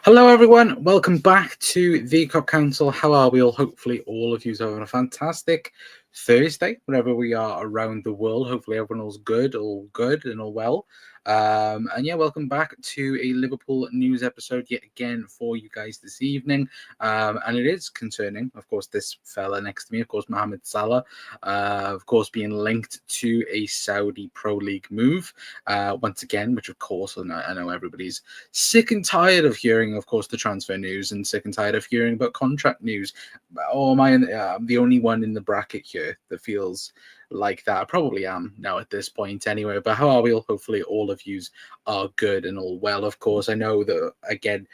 Hello, everyone. Welcome back to the Cup Council. How are we all? Hopefully, all of you are having a fantastic Thursday, wherever we are around the world. Hopefully, everyone all's good, and all well. And yeah, welcome back to a Liverpool news episode yet again for you guys this evening. And it is concerning, of course, this fella next to me, of course, Mohamed Salah, of course, being linked to a Saudi Pro League move once again, which of course I know everybody's sick and tired of hearing, of course, the transfer news and sick and tired of hearing about contract news. Oh, am I the only one in the bracket here that feels like that? I probably am now at this point anyway, but how are we all? Hopefully all of yous are good and all well. Of course, I know that, again,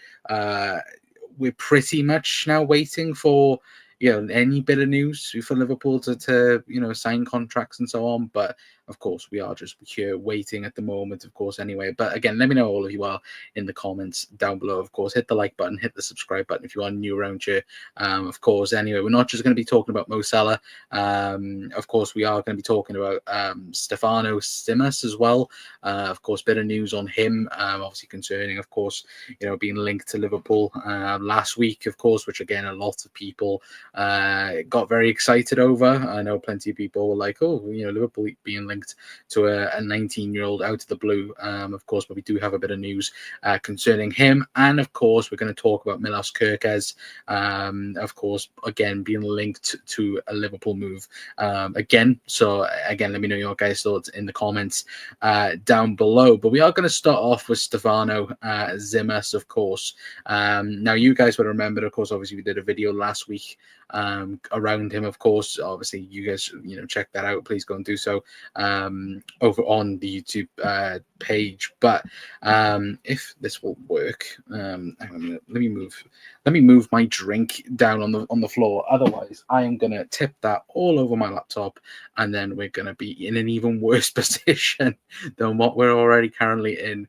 we're pretty much now waiting for any bit of news for Liverpool to sign contracts and so on, but of course we are just here waiting at the moment, of course, anyway. But again, let me know, all of you are, in the comments down below. Of course, hit the like button, hit the subscribe button if you are new around here. Of course, anyway, we're not just going to be talking about Mo Salah. Of course, we are going to be talking about Stefano Simas as well. Of course, bit of news on him, obviously concerning, of course, being linked to Liverpool last week, of course, which again, a lot of people got very excited over. I know plenty of people were like, oh, Liverpool being linked to a 19-year-old out of the blue, of course, but we do have a bit of news concerning him. And of course, we're going to talk about Milos Kerkez, of course, again, being linked to a Liverpool move again. So again, let me know your guys' thoughts in the comments down below. But we are going to start off with Stefano Simas, of course. Now, you guys would remember, of course, obviously we did a video last week around him, of course. Obviously, you guys, check that out. Please go and do so over on the YouTube page. But if this will work, hang on a minute. Let me move my drink down on the floor. Otherwise, I am gonna tip that all over my laptop, and then we're gonna be in an even worse position than what we're already currently in.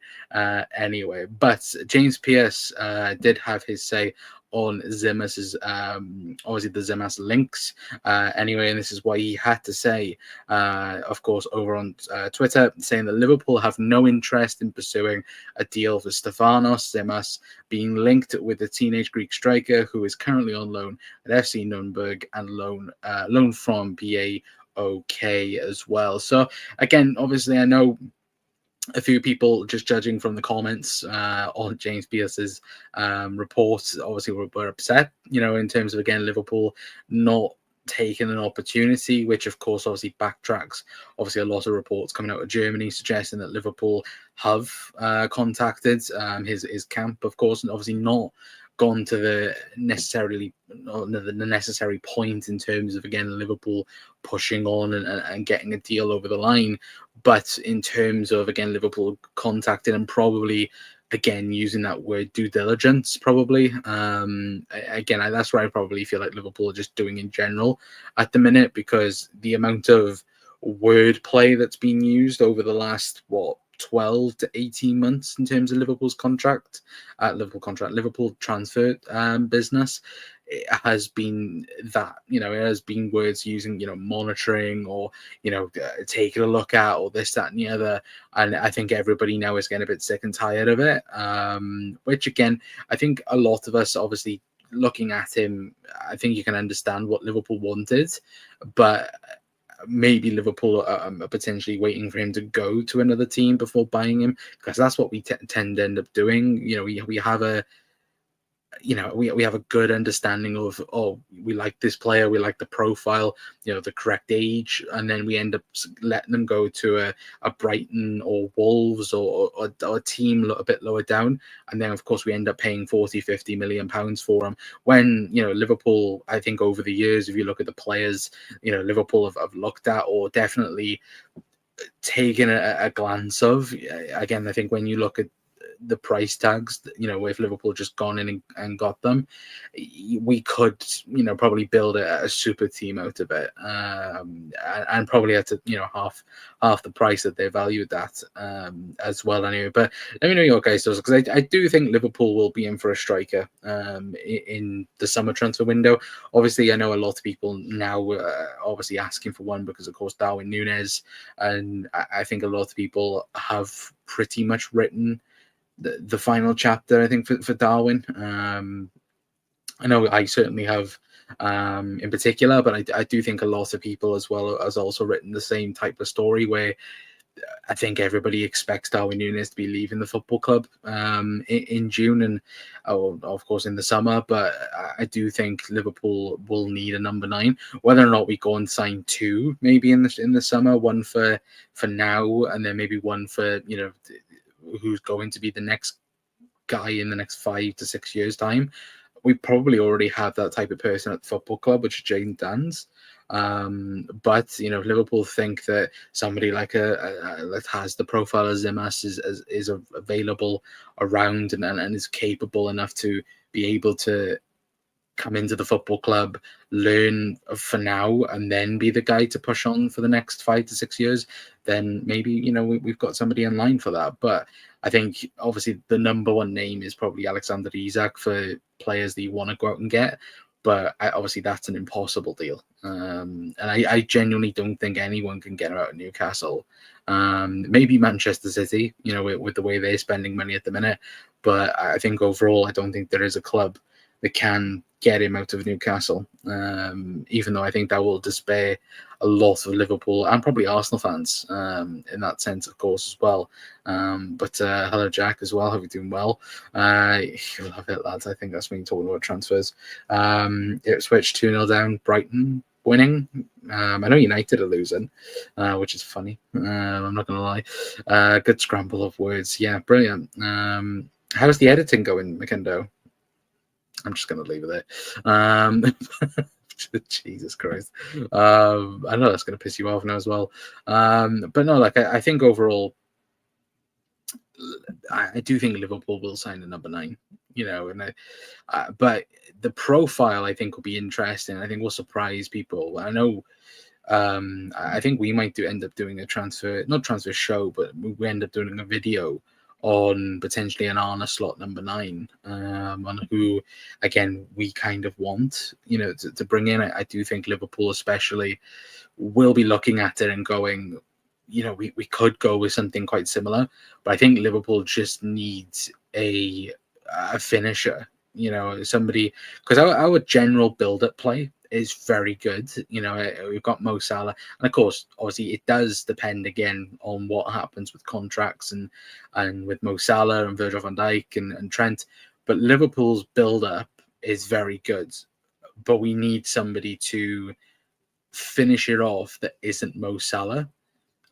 Anyway, but James Pearce did have his say on Simas's, obviously the Simas links. Anyway, and this is what he had to say, of course, over on Twitter, saying that Liverpool have no interest in pursuing a deal for Stefanos Simas, being linked with the teenage Greek striker who is currently on loan at FC Nuremberg and loan from PAOK as well. So again, obviously, I know a few people, just judging from the comments on James Pearce's report, obviously were upset, in terms of, again, Liverpool not taking an opportunity, which of course obviously backtracks obviously a lot of reports coming out of Germany suggesting that Liverpool have contacted his camp, of course, and obviously not gone to the necessary point in terms of, again, Liverpool pushing on and getting a deal over the line. But in terms of, again, Liverpool contacting and probably, again, using that word due diligence, probably. Again, that's where I probably feel like Liverpool are just doing in general at the minute, because the amount of wordplay that's been used over the last, 12 to 18 months in terms of Liverpool's Liverpool transfer business, it has been that, it has been words using, monitoring or, taking a look at, or this, that, and the other. And I think everybody now is getting a bit sick and tired of it. Which, again, I think a lot of us, obviously, looking at him, I think you can understand what Liverpool wanted, but maybe Liverpool are potentially waiting for him to go to another team before buying him, because that's what we tend to end up doing. We have a we have a good understanding of, we like this player, we like the profile, the correct age, and then we end up letting them go to a Brighton or Wolves or a team a bit lower down, and then of course we end up paying 40-50 million pounds for them, when Liverpool, I think over the years, if you look at the players Liverpool have looked at, or definitely taken a glance of, again, I think when you look at the price tags, if Liverpool just gone in and got them, we could, probably build a super team out of it, and probably at half the price that they valued that as well. Anyway, but let me know your guys' thoughts, because I do think Liverpool will be in for a striker in the summer transfer window. Obviously, I know a lot of people now obviously asking for one because, of course, Darwin Núñez, and I think a lot of people have pretty much written the final chapter, I think, for Darwin. I know I certainly have, in particular, but I do think a lot of people as well has also written the same type of story where I think everybody expects Darwin Núñez to be leaving the football club in June and, of course, in the summer. But I do think Liverpool will need a number 9. Whether or not we go and sign 2, maybe in the summer, one for now, and then maybe one for who's going to be the next guy in the next 5 to 6 years' time. We probably already have that type of person at the football club, which is Jane Dans. But if Liverpool think that somebody like that has the profile as Zimas is available around and is capable enough to be able to come into the football club, learn for now, and then be the guy to push on for the next 5 to 6 years, then maybe we've got somebody in line for that. But I think obviously the number 1 name is probably Alexander Isak for players that you want to go out and get. But obviously that's an impossible deal. And I genuinely don't think anyone can get him out of Newcastle. Maybe Manchester City, with the way they're spending money at the minute. But I think overall, I don't think there is a club that can get him out of Newcastle, even though I think that will despair a lot of Liverpool and probably Arsenal fans in that sense, of course, as well. But hello, Jack, as well. Hope you're doing well. You'll love it, lads. I think that's when you're talking about transfers. Ipswich 2-0 down, Brighton winning. I know United are losing, which is funny. I'm not going to lie. Good scramble of words. Yeah, brilliant. How's the editing going, McKindo? I'm just going to leave it there. Jesus Christ. I know that's going to piss you off now as well. But no, I think overall, I do think Liverpool will sign a number 9, but the profile I think will be interesting. I think will surprise people. I know. I think we might end up doing a not transfer show, but we end up doing a video on potentially an Arna slot number 9, on who, again, we kind of want, to bring in. I do think Liverpool especially will be looking at it and going, we could go with something quite similar, but I think Liverpool just needs a finisher, somebody, because our general build-up play is very good. We've got Mo Salah, and of course, obviously, it does depend again on what happens with contracts and with Mo Salah and Virgil van Dijk and Trent. But Liverpool's build-up is very good, but we need somebody to finish it off that isn't Mo Salah.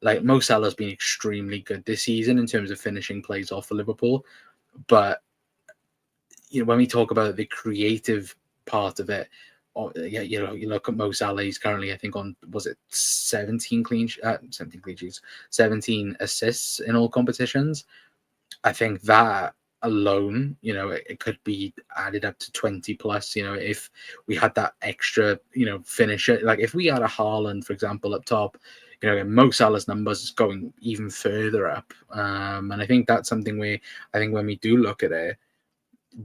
Like, Mo Salah's been extremely good this season in terms of finishing plays off for Liverpool, but when we talk about the creative part of it, you look at Mo Salah, he's currently, I think, on, was it 17 assists in all competitions. I think that alone, it could be added up to 20 plus, if we had that extra, finisher. Like, if we had a Haaland, for example, up top, Mo Salah's numbers is going even further up. And I think that's something where, I think when we do look at it,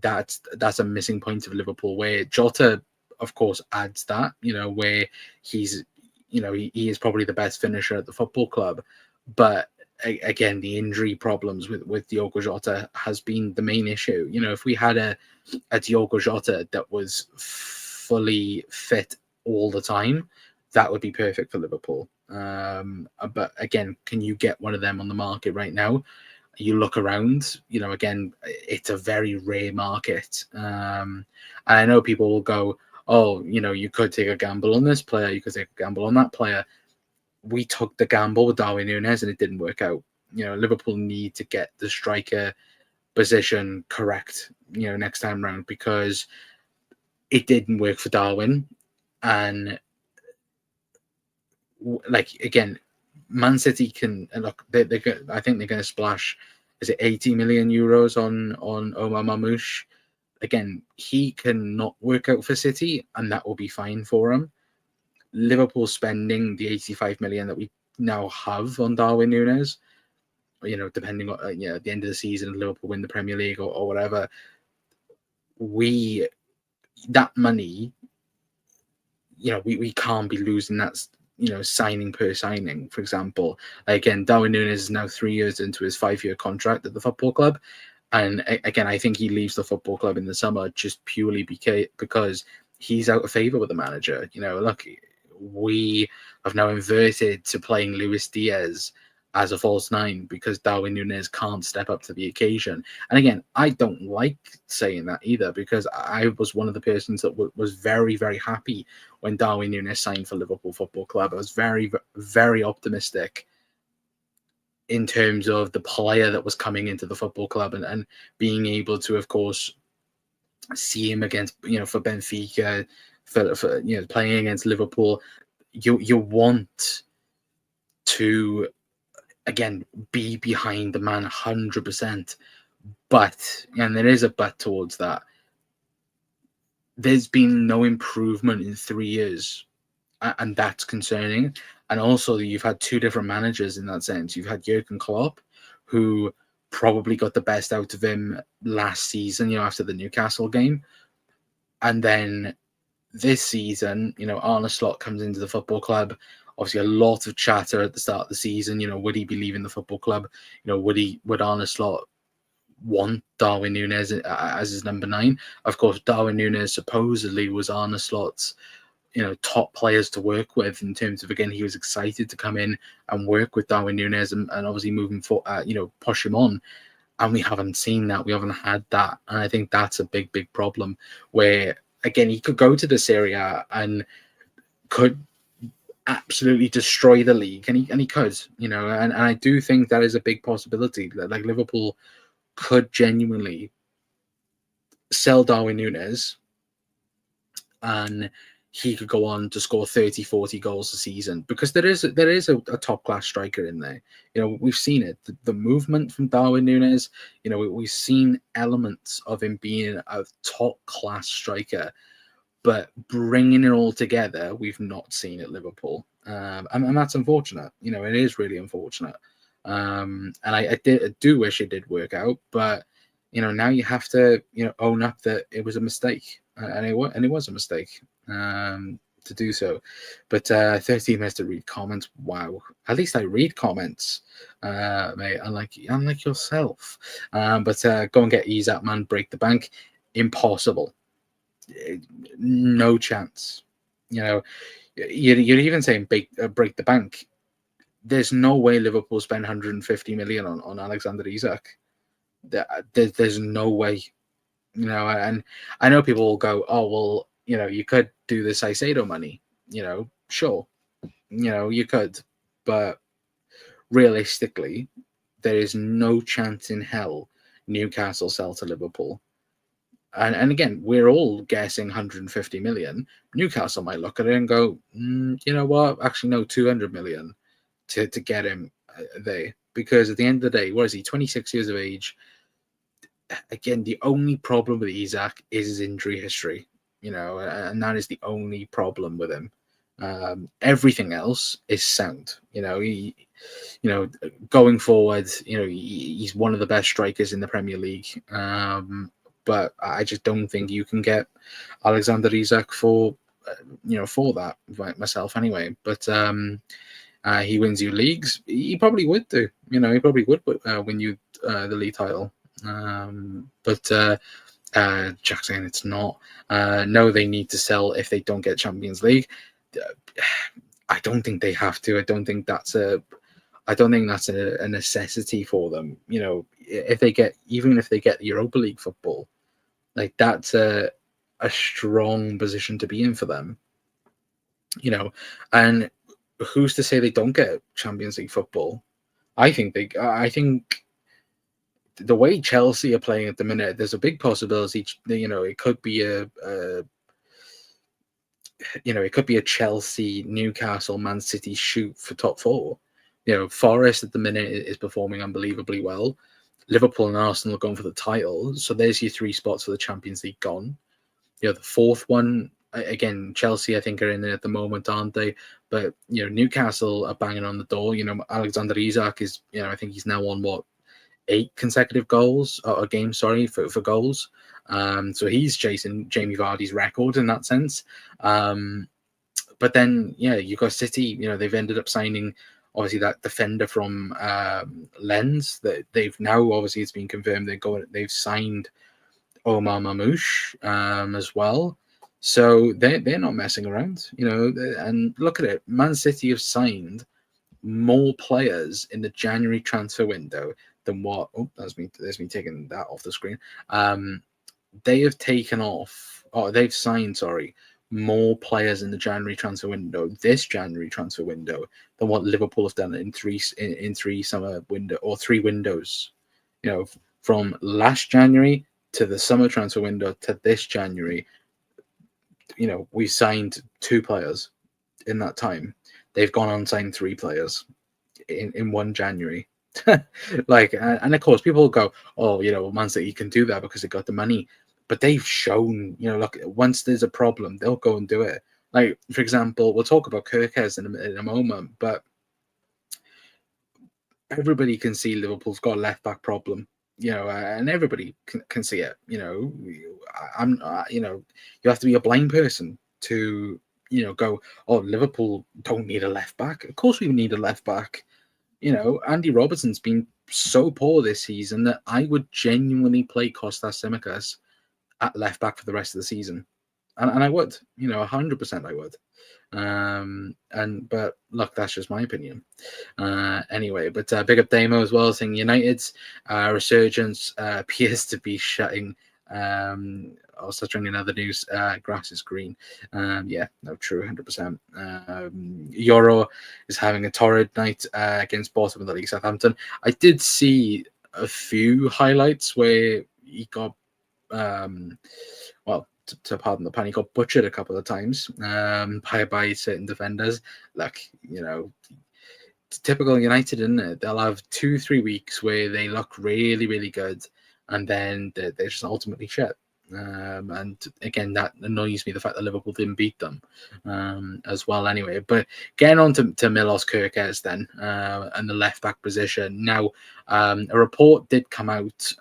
that's a missing point of Liverpool, where Jota, of course, adds that, where he's, he is probably the best finisher at the football club. But again, the injury problems with Diogo Jota has been the main issue. If we had a Diogo Jota that was fully fit all the time, that would be perfect for Liverpool. But again, can you get one of them on the market right now? You look around, again, it's a very rare market. And I know people will go, oh, you could take a gamble on this player, you could take a gamble on that player. We took the gamble with Darwin Núñez and it didn't work out. Liverpool need to get the striker position correct, next time round, because it didn't work for Darwin. And again, Man City can look. I think they're going to splash. Is it 80 million euros on Omar Mamouche? Again, he can not work out for City, and that will be fine for him. Liverpool spending the 85 million that we now have on Darwin Núñez, depending on at the end of the season, Liverpool win the Premier League or whatever. That money, we can't be losing that. Signing per signing, for example. Again, Darwin Núñez is now 3 years into his 5-year contract at the football club, And again, I think he leaves the football club in the summer just purely because he's out of favour with the manager. Look, we have now inverted to playing Luis Diaz as a false nine because Darwin Núñez can't step up to the occasion. And again, I don't like saying that either, because I was one of the persons that was very, very happy when Darwin Núñez signed for Liverpool Football Club. I was very, very optimistic in terms of the player that was coming into the football club, and being able to, of course, see him against, for Benfica, for playing against Liverpool. You want to, again, be behind the man 100%. But, and there is a but towards that, there's been no improvement in 3 years, and that's concerning. And also, you've had two different managers in that sense. You've had Jurgen Klopp, who probably got the best out of him last season, after the Newcastle game. And then this season, Arne Slot comes into the football club. Obviously, a lot of chatter at the start of the season. Would he be leaving the football club? Would Arne Slot want Darwin Núñez as his number 9? Of course, Darwin Núñez supposedly was Arne Slot's top players to work with, in terms of, again, he was excited to come in and work with Darwin Núñez and obviously moving for push him on. And we haven't seen that. We haven't had that. And I think that's a big, big problem, where, again, he could go to the Serie A and could absolutely destroy the league, and he could, and I do think that is a big possibility. Like, Liverpool could genuinely sell Darwin Núñez, and he could go on to score 30, 40 goals a season, because there is a top class striker in there. We've seen it, the movement from Darwin Núñez. We've seen elements of him being a top class striker, but bringing it all together, we've not seen at Liverpool, and that's unfortunate. It is really unfortunate, and I do wish it did work out, but now you have to own up that it was a mistake, and it was a mistake to do so. But 13 minutes to read comments. Wow, at least I read comments, mate. Unlike yourself. But go and get Isak, man. Break the bank. Impossible. No chance. You're even saying break the bank. There's no way Liverpool spend 150 million on Alexander Isak. There's no way. And I know people will go, oh, well, you could do the Caicedo money. Sure. You could. But realistically, there is no chance in hell Newcastle sell to Liverpool. And again, we're all guessing 150 million. Newcastle might look at it and go, you know what? Actually, no, 200 million to get him there. Because at the end of the day, what is he? 26 years of age. Again, the only problem with Isak is his injury history, and that is the only problem with him. Everything else is sound. He, going forward, he's one of the best strikers in the Premier League. But I just don't think you can get Alexander Isak for that, myself anyway. But he wins you leagues. He probably would do. He probably would win you the league title. But Jack saying it's not. No, they need to sell if they don't get Champions League. I don't think they have to. I don't think that's a necessity for them. If they get the Europa League football, like, that's a strong position to be in for them. And who's to say they don't get Champions League football? I think the way Chelsea are playing at the minute, there's a big possibility. It could be a Chelsea, Newcastle, Man City shoot for top 4. Forest at the minute is performing unbelievably well. Liverpool and Arsenal are going for the title, so there's your 3 spots for the Champions League gone. The fourth one, again, Chelsea I think are in there at the moment, aren't they? But Newcastle are banging on the door. Alexander Isak is, I think he's now on 8 consecutive goals or games, for goals. So he's chasing Jamie Vardy's record in that sense. But then, you've got City. They've ended up signing obviously that defender from Lens. That they've now obviously it's been confirmed they've signed Omar Mamouche as well. So they're not messing around, And look at it, Man City have signed more players in the January transfer window than what. Oh, there's me taking that off the screen. They have taken off, or they've signed, sorry, more players in the January transfer window, this January transfer window, than what Liverpool have done in three summer window or 3 windows. From last January to the summer transfer window to this January, we signed 2 players in that time. They've gone on and signed 3 players in 1 January. And of course, people will go, oh, Man City can do that because they got the money. But they've shown, look, once there's a problem, they'll go and do it. Like, for example, we'll talk about Kirkes in a moment, but everybody can see Liverpool's got a left-back problem, and everybody can see it. You have to be a blind person to, go, oh, Liverpool don't need a left-back. Of course we need a left-back. Andy Robertson's been so poor this season that I would genuinely play Kostas Tsimikas at left back for the rest of the season, and I would, 100% I would. But look, that's just my opinion. Anyway, but big up Damo as well, saying United's resurgence appears to be shutting. Also trying in other news, grass is green. Yeah, no, true, 100%. Euro is having a torrid night against bottom of the league, Southampton. I did see a few highlights where he got, to pardon the pun, he got butchered a couple of times by certain defenders. Like, it's typical United, isn't it? They'll have 2-3 weeks where they look really, really good, and then they're just ultimately shit. And again, that annoys me, the fact that Liverpool didn't beat them as well anyway. But getting on to Milos Kerkez then, and the left-back position. Now, a report did come out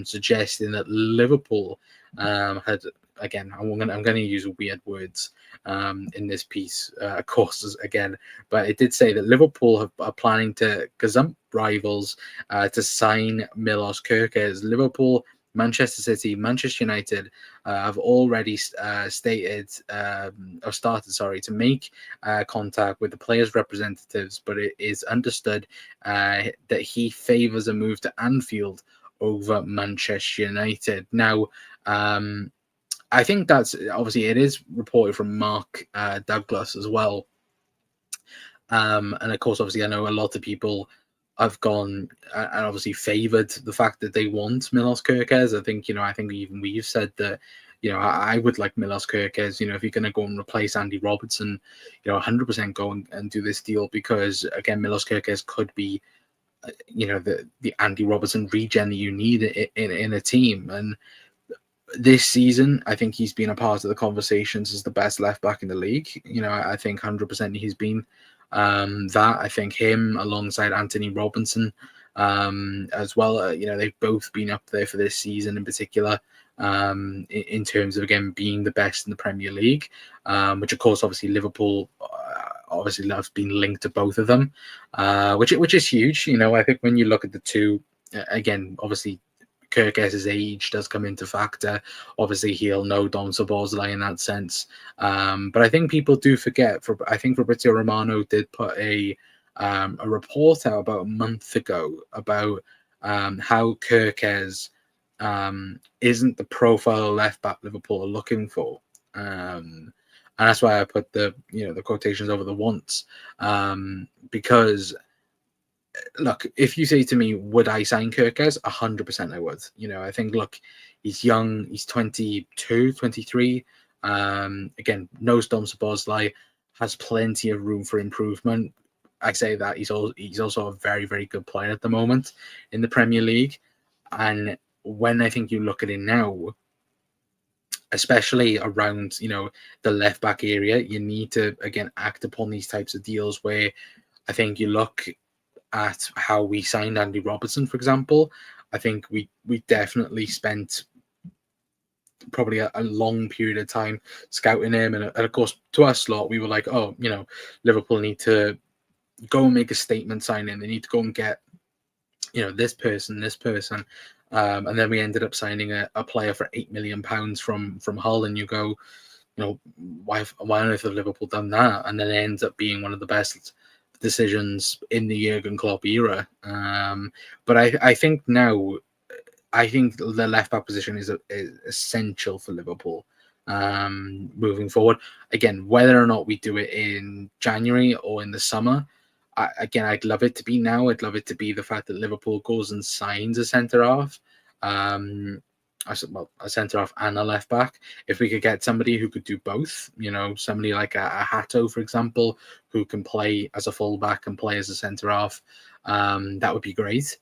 suggesting that Liverpool had, again, I'm going to use weird words in this piece, of course, again, but it did say that Liverpool are planning to gazump rivals to sign Milos Kerkez. Liverpool, Manchester City, Manchester United have already started to make contact with the players' representatives, but it is understood that he favours a move to Anfield over Manchester United. Now, I think that's obviously, it is reported from Mark Douglas as well. And of course, obviously, I know a lot of people have gone and obviously favoured the fact that they want Milos Kerkez. I think even we've said that, I would like Milos Kerkez, if you're going to go and replace Andy Robertson, 100% go and do this deal, because again, Milos Kerkez could be, the Andy Robertson regen that you need in a team. And this season, I think he's been a part of the conversations as the best left back in the league. I think 100% he's been that. I think him alongside Anthony Robinson as well. They've both been up there for this season in particular, in terms of, again, being the best in the Premier League, which of course, obviously, Liverpool obviously have been linked to both of them, which is huge. I think when you look at the two, again, obviously, Kerkez's age does come into factor. Obviously, he'll know Dom Szoboszlai in that sense. But I think people do forget. I think Fabrizio Romano did put a report out about a month ago about how Kerkez isn't the profile left back Liverpool are looking for. And that's why I put the quotations over the wants, because look, if you say to me, would I sign Kerkez? 100% I would. I think, look, he's young. He's 22, 23. Again, knows Dom Szoboszlai, has plenty of room for improvement. I say that he's also a very, very good player at the moment in the Premier League. And when I think you look at it now, especially around, the left back area, you need to, again, act upon these types of deals where I think you look at how we signed Andy Robertson, for example. I think we definitely spent probably a long period of time scouting him, and of course, to us lot, we were like, oh, Liverpool need to go and make a statement signing. They need to go and get, this person, and then we ended up signing a player for £8 million from Hull, and you go, why on earth have Liverpool done that? And then it ends up being one of the best decisions in the Jurgen Klopp era. But I think now, the left back position is essential for Liverpool moving forward. Again, whether or not we do it in January or in the summer, I'd love it to be now. I'd love it to be the fact that Liverpool goes and signs a centre half. A centre half and a left back. If we could get somebody who could do both, somebody like a Hato, for example, who can play as a fullback and play as a centre half, that would be great.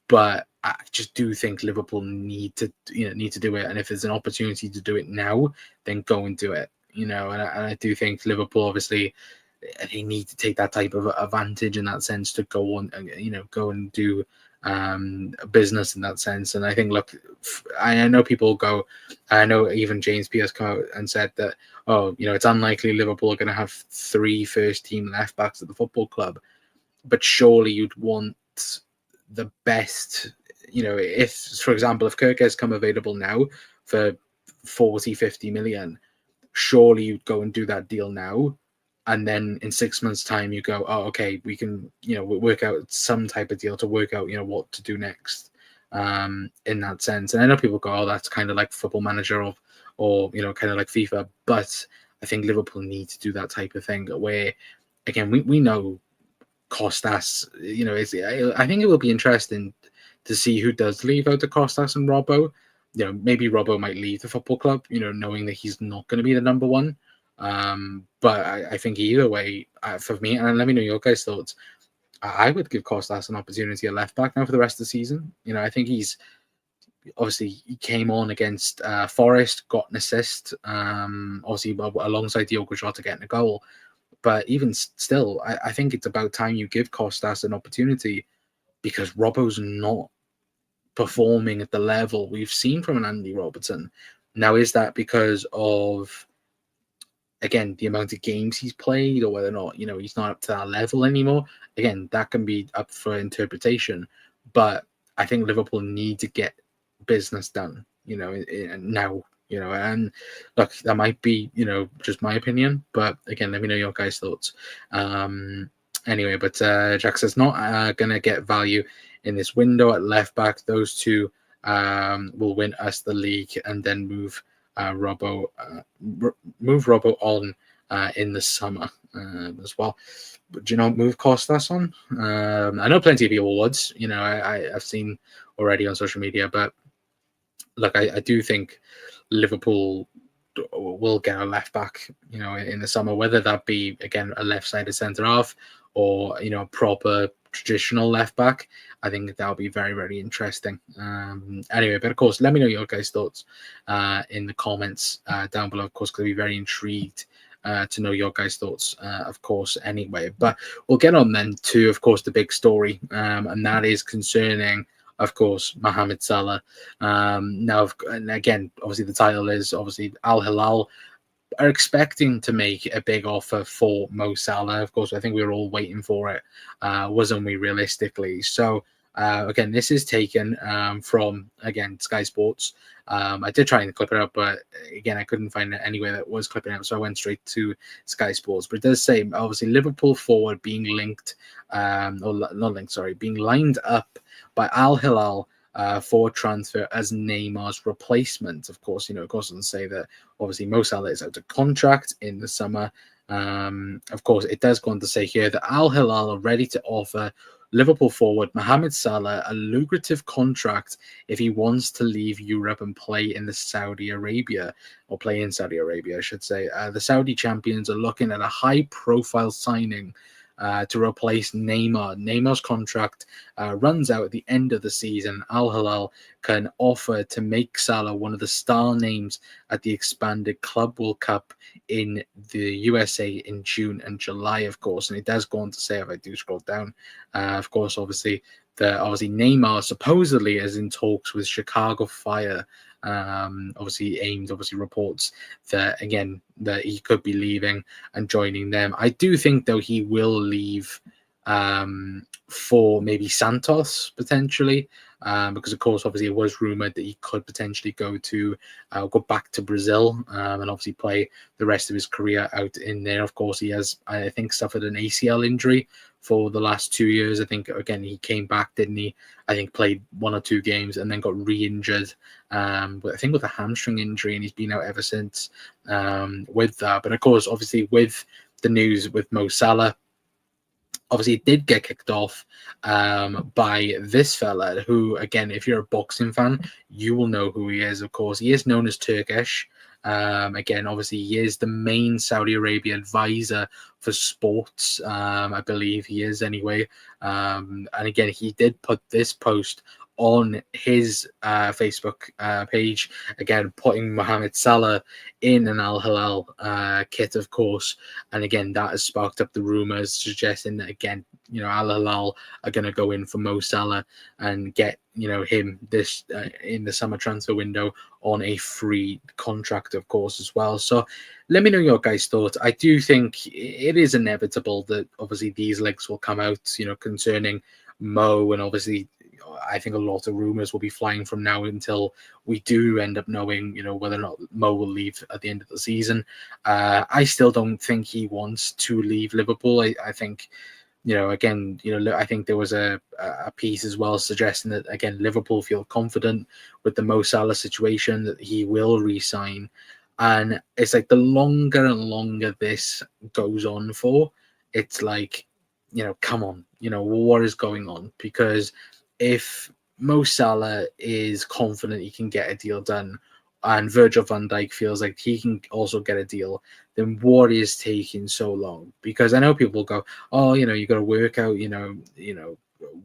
But I just do think Liverpool need to do it, and if there's an opportunity to do it now, then go and do it. And I do think Liverpool, obviously, they need to take that type of advantage in that sense to go on, go and do business in that sense. And I think, look, I know people go, I know even James Pierce come out and said that, it's unlikely Liverpool are going to have 3 first-team left backs at the football club, but surely you'd want the best. If, for example, if Kirk has come available now for 40-50 million, surely you'd go and do that deal now. And then in 6 months' time, you go, okay, we can, work out some type of deal to work out, what to do next in that sense. And I know people go, that's kind of like Football Manager or kind of like FIFA. But I think Liverpool need to do that type of thing where, again, we know Costas, I think it will be interesting to see who does leave out of Costas and Robbo. Maybe Robbo might leave the football club, knowing that he's not going to be the number one. But I think either way, for me, and let me know your guys' thoughts, I would give Costas an opportunity at left back now for the rest of the season. I think he came on against Forest, got an assist, obviously alongside Diogo Jota getting a goal. But even still, I think it's about time you give Costas an opportunity, because Robbo's not performing at the level we've seen from an Andy Robertson. Now, is that because of, again, the amount of games he's played, or whether or not, he's not up to that level anymore? Again, that can be up for interpretation. But I think Liverpool need to get business done, now. And look, that might be, just my opinion, but again, let me know your guys' thoughts. Anyway, but Jack says not going to get value in this window at left back. Those two will win us the league and then move Robbo on in the summer as well. But move Costas on. I know plenty of people would. I've seen already on social media, but look, I do think Liverpool will get a left back, in the summer, whether that be, again, a left-sided centre half or, a proper traditional left back. I think that'll be very, very interesting. Anyway, but of course, let me know your guys' thoughts in the comments down below, of course, because I'll be very intrigued to know your guys' thoughts, of course, anyway. But we'll get on then to, of course, the big story, and that is concerning, of course, Mohamed Salah. Now, and again, obviously the title is obviously Al Hilal are expecting to make a big offer for Mo Salah. Of course, I think we were all waiting for it, wasn't we, realistically? So, again, this is taken from, again, Sky Sports. I did try and clip it up, but again, I couldn't find it anywhere that was clipping it up, so I went straight to Sky Sports. But it does say, obviously, Liverpool forward being linked, being lined up by Al Hilal for transfer as Neymar's replacement. Of course, it doesn't say that obviously Mo Salah is out of contract in the summer. Of course, it does go on to say here that Al Hilal are ready to offer Liverpool forward Mohamed Salah a lucrative contract if he wants to leave Europe and play in Saudi Arabia, I should say. The Saudi champions are looking at a high-profile signing to replace Neymar. Neymar's contract runs out at the end of the season. Al Hilal can offer to make Salah one of the star names at the expanded Club World Cup in the USA in June and July, of course. And it does go on to say, if I do scroll down, of course, obviously Neymar supposedly is in talks with Chicago Fire. Obviously reports that, again, that he could be leaving and joining them. I do think, though, he will leave for maybe Santos potentially, because of course, obviously, it was rumored that he could potentially go back to Brazil, and obviously play the rest of his career out in there. Of course, he has, I think, suffered an ACL injury for the last 2 years. I think again he came back, didn't he? I think played 1 or 2 games and then got re-injured. But I think with a hamstring injury, and he's been out ever since with that. But of course, obviously, with the news with Mo Salah, obviously it did get kicked off by this fella who, again, if you're a boxing fan, you will know who he is. Of course, he is known as Turkish. Again, obviously, he is the main Saudi Arabia advisor for sports. I believe he is anyway. And again, he did put this post on his Facebook page, again, putting Mohamed Salah in an Al Hilal kit, of course. And again, that has sparked up the rumors suggesting that, again, Al Hilal are going to go in for Mo Salah and get, him this in the summer transfer window on a free contract, of course, as well. So let me know your guys' thoughts. I do think it is inevitable that obviously these leaks will come out, concerning Mo, and obviously I think a lot of rumors will be flying from now until we do end up knowing, whether or not Mo will leave at the end of the season. I still don't think he wants to leave Liverpool. I think, again, I think there was a piece as well suggesting that, again, Liverpool feel confident with the Mo Salah situation that he will re-sign. And it's like the longer and longer this goes on for, it's like, come on, what is going on? Because if Mo Salah is confident he can get a deal done, and Virgil van Dijk feels like he can also get a deal, then what is taking so long? Because I know people go, oh, you got to work out,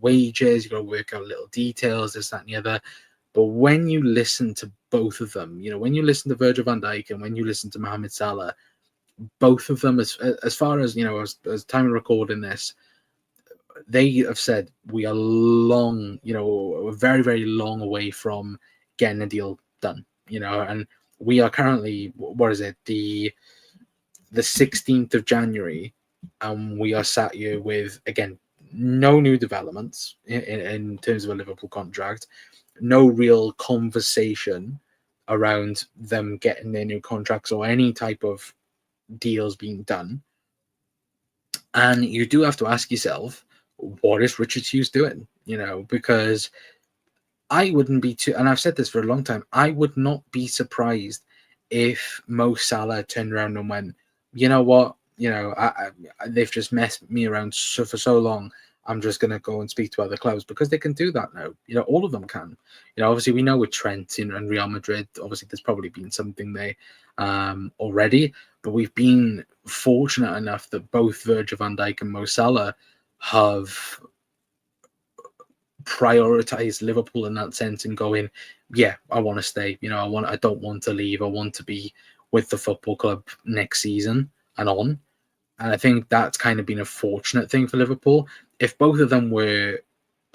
wages, you got to work out little details, this, that, and the other. But when you listen to both of them, when you listen to Virgil van Dijk and when you listen to Mohamed Salah, both of them, as far as, as time of recording this, they have said we are long, very, very long away from getting a deal done, and we are currently, what is it, the 16th of January, and we are sat here with, again, no new developments in terms of a Liverpool contract, no real conversation around them getting their new contracts or any type of deals being done. And you do have to ask yourself, what is Richard Hughes doing? Because I wouldn't be too, and I've said this for a long time, I would not be surprised if Mo Salah turned around and went, you know what, they've just messed me around for so long, I'm just going to go and speak to other clubs, because they can do that now. All of them can. Obviously we know with Trent and Real Madrid, obviously there's probably been something there already, but we've been fortunate enough that both Virgil van Dijk and Mo Salah have prioritized Liverpool in that sense and going, yeah, I want to stay. I don't want to leave. I want to be with the football club next season and on. And I think that's kind of been a fortunate thing for Liverpool. If both of them were,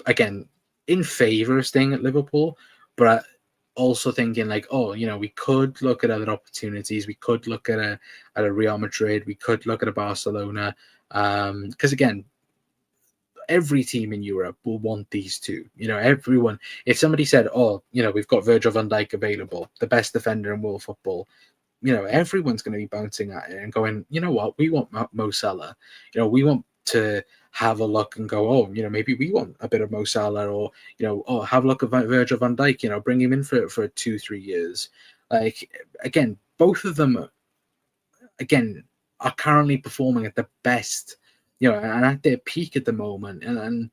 again, in favour of staying at Liverpool, but also thinking like, oh, we could look at other opportunities. We could look at a Real Madrid. We could look at a Barcelona. Because again, every team in Europe will want these two. Everyone. If somebody said, oh, we've got Virgil van Dijk available, the best defender in world football, everyone's going to be bouncing at it and going, you know what, we want Mo Salah. We want to have a look and go, oh, maybe we want a bit of Mo Salah, or, oh, have a look at Virgil van Dijk, bring him in for 2-3 years. Like, again, both of them, again, are currently performing at the best, and at their peak at the moment. And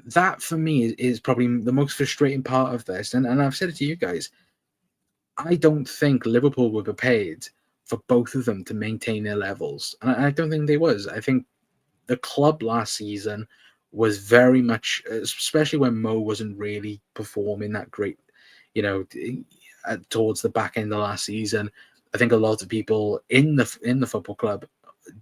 that, for me, is probably the most frustrating part of this. And I've said it to you guys, I don't think Liverpool were prepared for both of them to maintain their levels. And I don't think they was. I think the club last season was very much, especially when Mo wasn't really performing that great, towards the back end of last season. I think a lot of people in the football club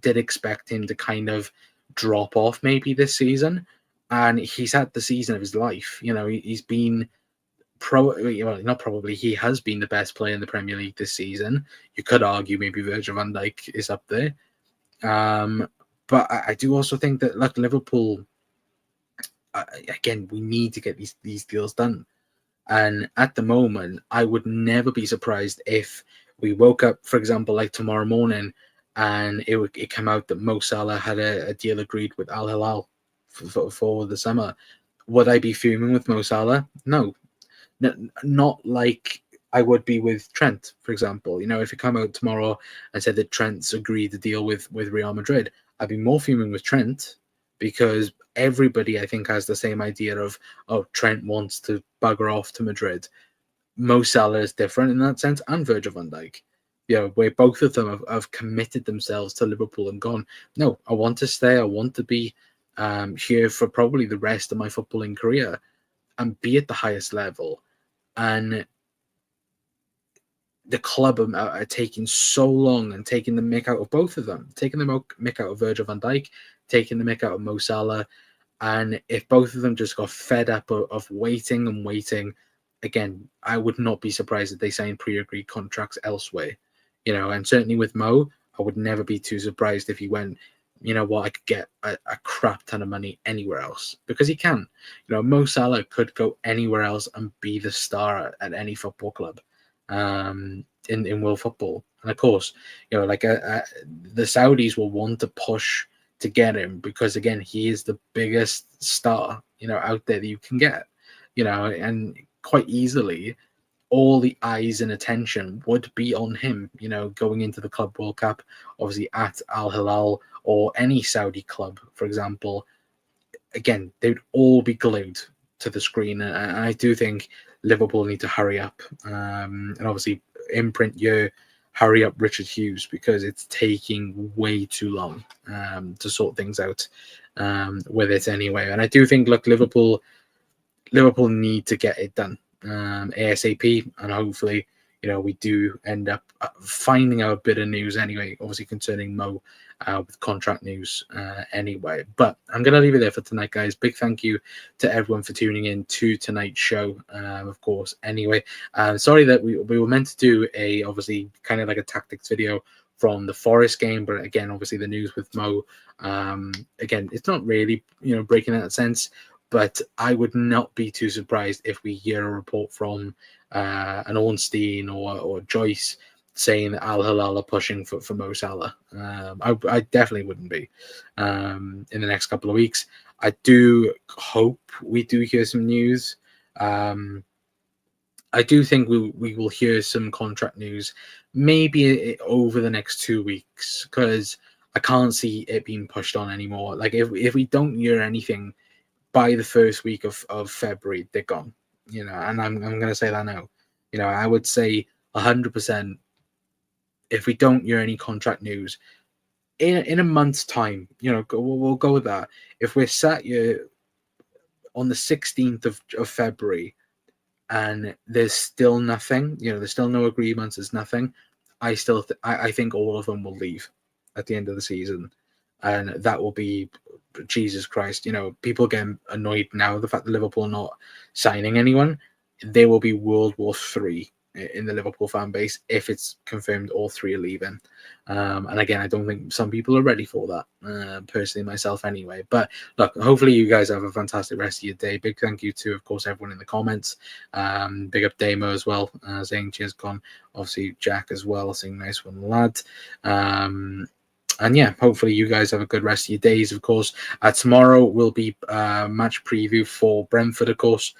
did expect him to kind of drop off maybe this season, and he's had the season of his life. He's been he has been the best player in the Premier League this season. You could argue maybe Virgil van Dijk is up there. But I do also think that, like, Liverpool, again, we need to get these deals done. And at the moment, I would never be surprised if we woke up, for example, like tomorrow morning, and it came out that Mo Salah had a deal agreed with Al Hilal for the summer. Would I be fuming with Mo Salah? No, not like I would be with Trent, for example. You know, if it come out tomorrow and said that Trent's agreed the deal with Real Madrid, I'd be more fuming with Trent, because everybody, I think, has the same idea of, oh, Trent wants to bugger off to Madrid. Mo Salah is different in that sense, and Virgil van Dijk. You know, where both of them have committed themselves to Liverpool and gone, no, I want to stay. I want to be here for probably the rest of my footballing career and be at the highest level. And the club are taking so long and taking the mick out of both of them, taking the mick out of Virgil van Dijk, taking the mick out of Mo Salah. And if both of them just got fed up of waiting and waiting, again, I would not be surprised if they signed pre-agreed contracts elsewhere. You know, and certainly with Mo, I would never be too surprised if he went, you know what, I could get a crap ton of money anywhere else, because he can. You know, Mo Salah could go anywhere else and be the star at any football club in world football. And of course, you know, like the Saudis will want to push to get him, because again, he is the biggest star, you know, out there that you can get, you know, and quite easily all the eyes and attention would be on him, you know, going into the Club World Cup, obviously at Al Hilal or any Saudi club, for example. Again, they'd all be glued to the screen. And I do think Liverpool need to hurry up, and obviously imprint your hurry up Richard Hughes, because it's taking way too long to sort things out with it anyway. And I do think, look, Liverpool need to get it done ASAP, and hopefully, you know, we do end up finding out a bit of news anyway, obviously concerning Mo with contract news anyway. But I'm going to leave it there for tonight, guys. Big thank you to everyone for tuning in to tonight's show, of course. Anyway, sorry that we were meant to do obviously kind of like a tactics video from the Forest game, but again, obviously the news with Mo, again, it's not really, you know, breaking that sense. But I would not be too surprised if we hear a report from an Ornstein or Joyce saying that Al Hilal are pushing for Mo Salah. I definitely wouldn't be in the next couple of weeks. I do hope we do hear some news. I do think we will hear some contract news maybe over the next 2 weeks, because I can't see it being pushed on anymore. Like if we don't hear anything by the first week of February, they're gone. You know, and I'm going to say that now. You know, I would say 100%. If we don't hear any contract news in a month's time, you know, we'll go with that. If we're sat here on the 16th of February and there's still nothing, you know, there's still no agreements, there's nothing, I think all of them will leave at the end of the season. And that will be, Jesus Christ, you know, people get annoyed now the fact that Liverpool are not signing anyone. There will be World War III in the Liverpool fan base if it's confirmed all three are leaving. And again, I don't think some people are ready for that, personally, myself anyway. But look, hopefully you guys have a fantastic rest of your day. Big thank you to, of course, everyone in the comments. Big up Damo as well, saying cheers, Con. Obviously, Jack as well, saying nice one, lad. And yeah, hopefully you guys have a good rest of your days, of course. Tomorrow will be match preview for Brentford, of course,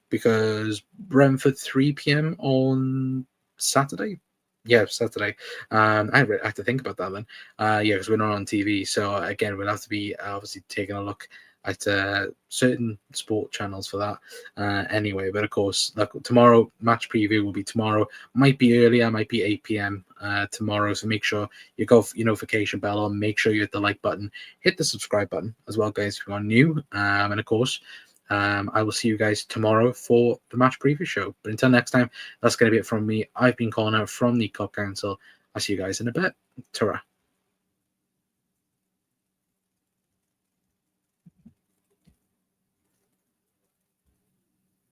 because Brentford 3 p.m. on Saturday. Yeah, Saturday. I have to think about that then. Yeah, because we're not on TV. So again, we'll have to be obviously taking a look at certain sport channels for that anyway. But of course, look, tomorrow match preview will be tomorrow. Might be earlier, might be 8 p.m. Tomorrow. So make sure you go for your notification bell on. Make sure you hit the like button, hit the subscribe button as well, guys, if you are new. And of course, I will see you guys tomorrow for the match preview show. But until next time, that's going to be it from me. I've been calling out from the Cop Council. I'll see you guys in a bit. Ta-ra.